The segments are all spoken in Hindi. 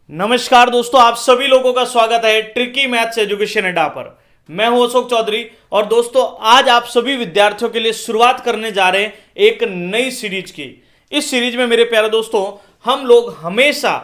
नमस्कार दोस्तों, आप सभी लोगों का स्वागत है ट्रिकी मैथ्स एजुकेशन अड्डा पर। मैं हूं अशोक चौधरी और दोस्तों आज आप सभी विद्यार्थियों के लिए शुरुआत करने जा रहे हैं एक नई सीरीज की। इस सीरीज में मेरे प्यारे दोस्तों हम लोग हमेशा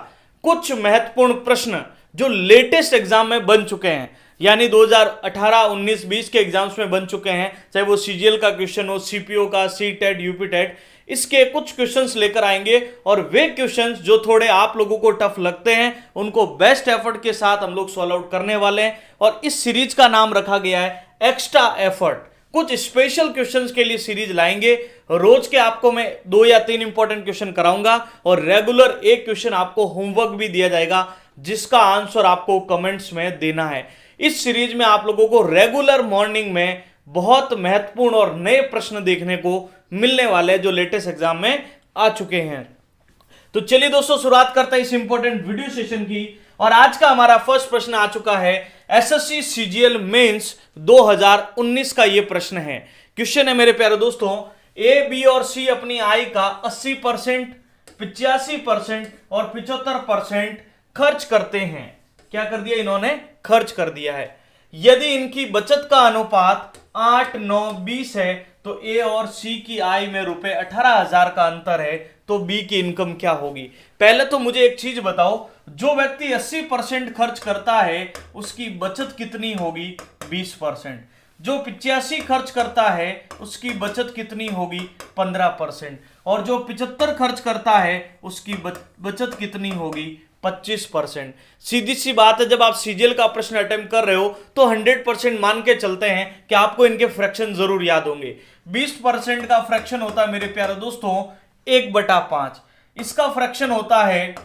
कुछ महत्वपूर्ण प्रश्न जो लेटेस्ट एग्जाम में बन चुके हैं, यानी 2018, 19, 20 के एग्जाम्स में बन चुके हैं, चाहे वो सीजीएल का क्वेश्चन हो, सीपीओ का, सी टेट, यूपी टेट, इसके कुछ क्वेश्चंस लेकर आएंगे और वे क्वेश्चंस जो थोड़े आप लोगों को टफ लगते हैं उनको बेस्ट एफर्ट के साथ हम लोग सॉल्व आउट करने वाले हैं। और इस सीरीज का नाम रखा गया है एक्स्ट्रा एफर्ट। कुछ स्पेशल क्वेश्चंस के लिए सीरीज लाएंगे। रोज के आपको मैं 2 या 3 इंपॉर्टेंट क्वेश्चन कराऊंगा और रेगुलर एक क्वेश्चन आपको होमवर्क भी दिया जाएगा जिसका आंसर आपको कमेंट्स में देना है। इस सीरीज में आप लोगों को रेगुलर मॉर्निंग में बहुत महत्वपूर्ण और नए प्रश्न देखने को मिलने वाले हैं जो लेटेस्ट एग्जाम में आ चुके हैं। तो चलिए दोस्तों शुरुआत करते हैं इस इंपॉर्टेंट वीडियो सेशन की। और आज का हमारा फर्स्ट प्रश्न आ चुका है एसएससी सीजीएल मेंस 2019 का ये प्रश्न है। क्वेश्चन है मेरे प्यारे दोस्तों, ए, बी और सी अपनी आय का 80%, 85% और 75% खर्च करते हैं। क्या कर दिया इन्होंने? खर्च कर दिया है। यदि इनकी बचत का अनुपात 8, 9, 20 है तो ए और सी की आय में रुपए 18,000 का अंतर है तो बी की इनकम क्या होगी? पहले तो मुझे एक चीज बताओ, जो व्यक्ति 80% खर्च करता है उसकी बचत कितनी होगी? 20%। जो 85 खर्च करता है उसकी बचत कितनी होगी? 15%। और जो 75 खर्च करता है उसकी बचत कितनी होगी? 25%। सीधी सी बात है, जब आप सीजीएल का प्रश्न अटेम्प्ट कर रहे हो तो 100% मान के चलते हैं कि आपको इनके फ्रैक्शन जरूर याद होंगे। 20% का फ्रैक्शन होता है मेरे प्यारे दोस्तों 1/5। इसका फ्रैक्शन होता है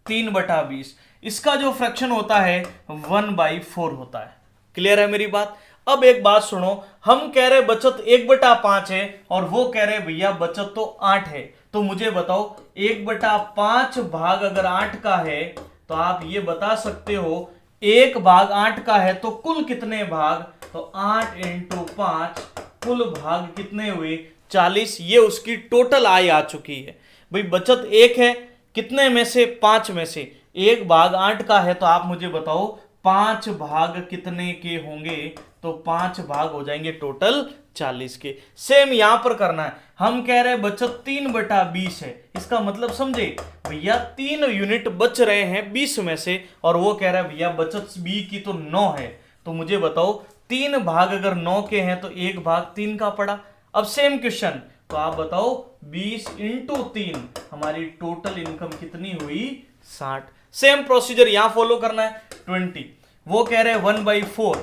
3/20। इसका जो फ्रैक्शन होता है 1/4 होता है। क्लियर है मेरी बात? अब एक बात सुनो, हम कह रहे बचत 1/5 है और वो कह रहे भैया बचत तो 8 है। तो मुझे बताओ 1/5 भाग अगर 8 का है तो आप ये बता सकते हो 1 भाग 8 का है तो कुल कितने भाग? तो 8 × 5 कुल भाग कितने हुए? 40। ये उसकी टोटल आय आ चुकी है। भाई बचत 1 है, कितने में से? 5 में से। 1 भाग 8 का है तो आप मुझे बताओ 5 भाग कितने के होंगे? तो 5 भाग हो जाएंगे टोटल 40 के। सेम यहां पर करना है। हम कह रहे हैं बचत 3/20 है। इसका मतलब समझे भैया 3 यूनिट बच रहे हैं 20 में से और वो कह रहा है भैया बचत बी की तो 9 है। तो मुझे बताओ 3 भाग अगर 9 के हैं तो 1 भाग 3 का पड़ा। अब सेम क्वेश्चन, तो आप बताओ 20 × 3 हमारी टोटल इनकम कितनी हुई? 60। सेम प्रोसीजर यहां फॉलो करना है। 20 वो कह रहे हैं 1/4।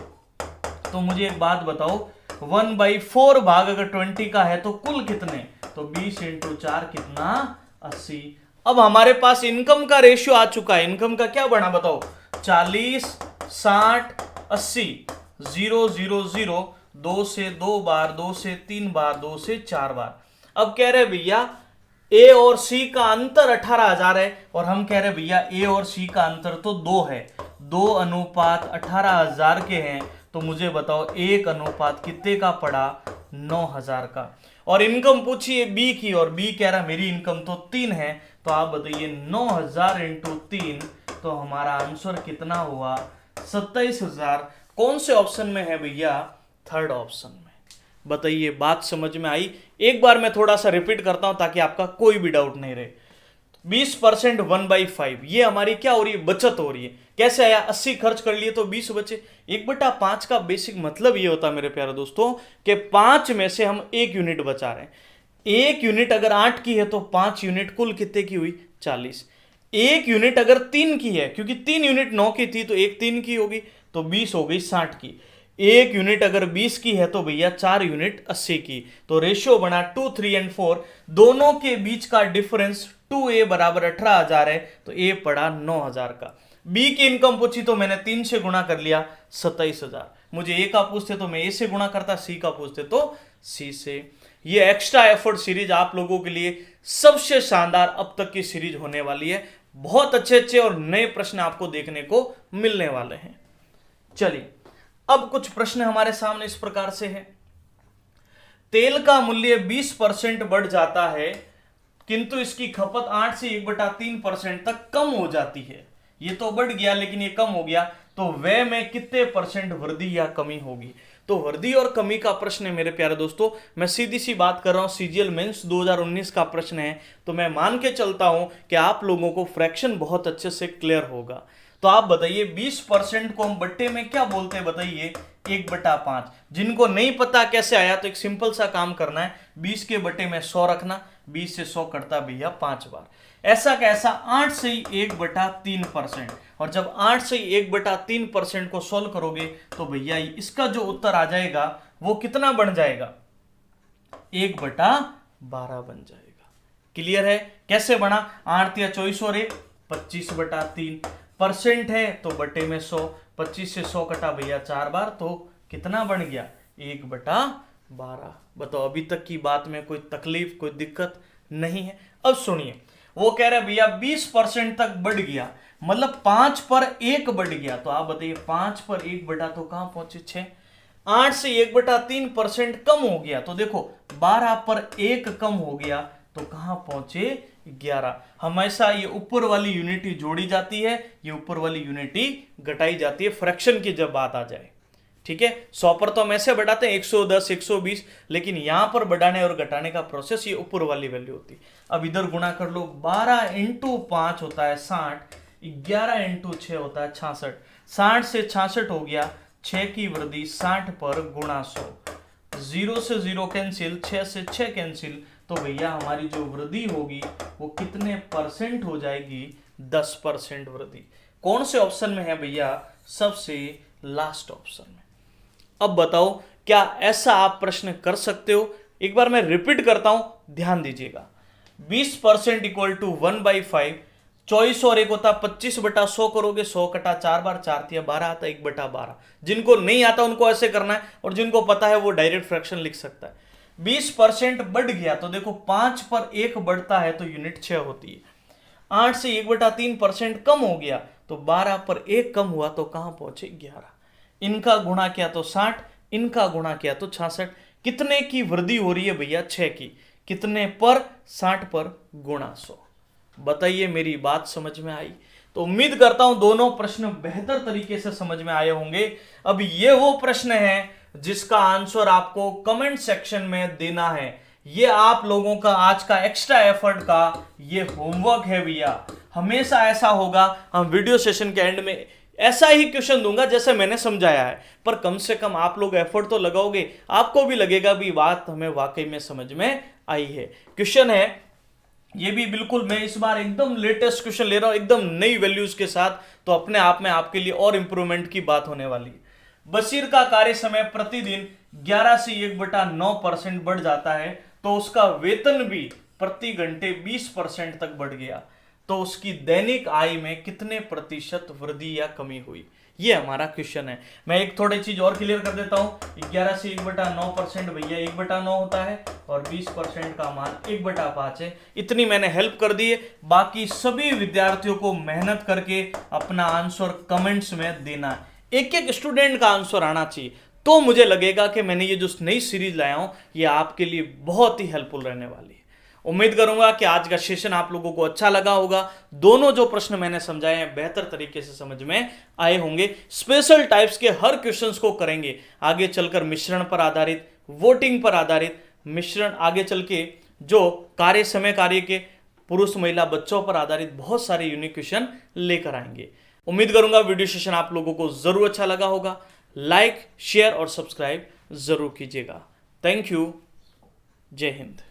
तो मुझे एक बात बताओ 1/4 भाग अगर 20 का है तो कुल कितने? तो 20 × 4 कितना? 80। अब हमारे पास इनकम का रेशियो आ चुका है। इनकम का क्या बना बताओ? 40, 60, 80, 0, 0, 0, 2 से 2 बार, 2 से 3 बार, 2 से 4 बार। अब कह रहे भैया ए और सी का अंतर 18,000 है और हम कह रहे भैया ए और सी का अंतर तो 2 है। 2:18,000 के हैं तो मुझे बताओ 1 अनुपात कितने का पड़ा? 9,000 का। और इनकम पूछिए बी की और बी कह रहा मेरी इनकम तो 3 है। तो आप बताइए 9,000 × 3 तो हमारा आंसर कितना हुआ? 27,000। कौन से ऑप्शन में है भैया? थर्ड ऑप्शन में। बताइए बात समझ में आई? एक बार मैं थोड़ा सा रिपीट करता हूं ताकि आपका कोई भी डाउट नहीं रहे। 20% 1/5 ये हमारी क्या हो रही है? बचत हो रही है। कैसे आया? 80 खर्च कर लिए तो 20 बचे। 1/5 का बेसिक मतलब ये होता है मेरे प्यारे दोस्तों कि 5 में से हम 1 यूनिट बचा रहे हैं। 1 यूनिट अगर 8 की है तो 5 यूनिट कुल कितने की हुई? 40। 1 यूनिट अगर 3 की है, क्योंकि 3 यूनिट 9 की थी तो 1 3 की होगी तो 20 हो गई 60 की। 1 यूनिट अगर 20 की है तो भैया 4 यूनिट 80 की। तो रेशियो बना 2, 3 और 4। दोनों के बीच का डिफरेंस 2a बराबर 18,000 है तो a पड़ा 9,000 का। बी की इनकम पूछी तो मैंने 3 से गुणा कर लिया 27,000। मुझे ए का पूछते तो मैं ए से गुणा करता, सी का पूछते तो सी से। ये एक्स्ट्रा एफर्ट सीरीज आप लोगों के लिए सबसे शानदार अब तक की सीरीज होने वाली है। बहुत अच्छे अच्छे और नए प्रश्न आपको देखने को मिलने वाले हैं। चलिए अब कुछ प्रश्न हमारे सामने इस प्रकार से है। तेल का मूल्य 20% बढ़ जाता है किंतु इसकी खपत 8 से 1/3% तक कम हो जाती है। ये तो बढ़ गया लेकिन ये कम हो गया, तो व्यय में कितने परसेंट वृद्धि या कमी होगी। तो वृद्धि और कमी का प्रश्न है मेरे प्यारे दोस्तों। मैं सीधी सी बात कर रहा हूं, सीजीएल मेंस 2019 का प्रश्न है, तो मैं मान के चलता हूं कि आप लोगों को फ्रैक्शन बहुत अच्छे से क्लियर होगा। तो आप बताइए 20% को हम बट्टे में क्या बोलते हैं, बताइए 1/5। जिनको नहीं पता कैसे आया तो एक सिंपल सा काम करना है, 20 के बट्टे में 100 रखना, 20 से 100 कटता भैया 5 बार। ऐसा कैसा 8 से ही 1/3%, और जब 8 से 1/3% को सोल्व करोगे तो भैया इसका जो उत्तर आ जाएगा वो कितना बन जाएगा, 1/12 बन जाएगा। क्लियर है कैसे बना, 8 या 24 और 1 25/3% है तो बटे में 100, 25 से 100 कटा भैया 4 बार, तो कितना बन गया 1/12। बताओ अभी तक की बात में कोई तकलीफ कोई दिक्कत नहीं है। अब सुनिए, वो कह रहे भैया 20% तक बढ़ गया, मतलब 5 पर 1 बढ़ गया, तो आप बताइए 5 पर 1 बढ़ा तो कहां पहुंचे 6। 8 से 1/3% कम हो गया, तो देखो 12 पर 1 कम हो गया तो कहां पहुंचे 11। हमेशा ये ऊपर वाली यूनिटी जोड़ी जाती है, ये ऊपर वाली यूनिटी घटाई जाती है फ्रैक्शन की जब बात आ जाए। ठीक है, 100 पर तो हम ऐसे बढ़ाते हैं 110 120, लेकिन यहां पर बढ़ाने और घटाने का प्रोसेस ये ऊपर वाली वैल्यू होती है। अब इधर गुणा कर लो, 12 × 5 होता है 60, 11 × 6 होता है 66, 60 से 66 हो गया, 6 की वृद्धि 60 पर गुणा 100, 0 से 0 कैंसिल, 6 से 6 कैंसिल, तो भैया हमारी जो वृद्धि होगी वो कितने परसेंट हो जाएगी, 10% वृद्धि। कौन से ऑप्शन में है भैया, सबसे लास्ट ऑप्शन में। अब बताओ क्या ऐसा आप प्रश्न कर सकते हो, एक बार मैं रिपीट करता हूं, ध्यान दीजिएगा। 20% इक्वल टू 1/5, 24 और 1 होता 25/100 करोगे, 100 कटा 4 बार, 4 तिया 12 आता 1/12। जिनको नहीं आता उनको ऐसे करना है, और जिनको पता है वो डायरेक्ट फ्रैक्शन लिख सकता है। 20% बढ़ गया तो देखो 5 पर 1 बढ़ता है तो यूनिट 6 होती है। 8 से 1/3% कम हो गया तो 12 पर 1 कम हुआ तो कहां पहुंचे 11। इनका गुणा किया तो 60, इनका गुणा किया तो 66। कितने की वृद्धि हो रही है भैया, 6 की। कितने पर, 60 पर गुणा 100। बताइए मेरी बात समझ में आई। तो उम्मीद करता हूं दोनों प्रश्न बेहतर तरीके से समझ में आए होंगे। अब ये वो प्रश्न है जिसका आंसर आपको कमेंट सेक्शन में देना है। ये आप लोगों का आज का एक्स्ट्रा एफर्ट का ये होमवर्क है भैया। हमेशा ऐसा होगा, हम वीडियो सेशन के एंड में ऐसा ही क्वेश्चन दूंगा जैसे मैंने समझाया है, पर कम से कम आप लोग एफर्ट तो लगाओगे, आपको भी लगेगा भी बात हमें वाकई में समझ में आई है। क्वेश्चन है ये भी बिल्कुल, मैं इस बार एकदम लेटेस्ट क्वेश्चन ले रहा हूं, एकदम नई वैल्यूज के साथ, तो अपने आप में आपके लिए और इंप्रूवमेंट की बात होने वाली है। बशीर का कार्य समय प्रतिदिन 11 से 1/9% बढ़ जाता है, तो उसका वेतन भी प्रति घंटे 20% तक बढ़ गया, तो उसकी दैनिक आय में कितने प्रतिशत वृद्धि या कमी हुई। ये हमारा क्वेश्चन है। मैं एक थोड़ी चीज और क्लियर कर देता हूं, 11 से 1/9% भैया 1/9 होता है, और 20% का मान 1/5 है। इतनी मैंने हेल्प कर दी है। बाकी सभी विद्यार्थियों को मेहनत करके अपना आंसर कमेंट्स में देना है। एक एक स्टूडेंट का आंसर आना चाहिए, तो मुझे लगेगा कि मैंने ये जो नई सीरीज लाया हूं ये आपके लिए बहुत ही हेल्पफुल रहने वाली है। उम्मीद करूंगा कि आज का सेशन आप लोगों को अच्छा लगा होगा। दोनों जो प्रश्न मैंने समझाए हैं बेहतर तरीके से समझ में आए होंगे। स्पेशल टाइप्स के हर क्वेश्चंस को करेंगे आगे चलकर, मिश्रण पर आधारित, वोटिंग पर आधारित, मिश्रण आगे चल के जो कार्य समय कार्य के पुरुष महिला बच्चों पर आधारित बहुत सारे यूनिक क्वेश्चन लेकर आएंगे। उम्मीद करूंगा वीडियो सेशन आप लोगों को जरूर अच्छा लगा होगा। लाइक, शेयर और सब्सक्राइब जरूर कीजिएगा। Thank you. जय हिंद।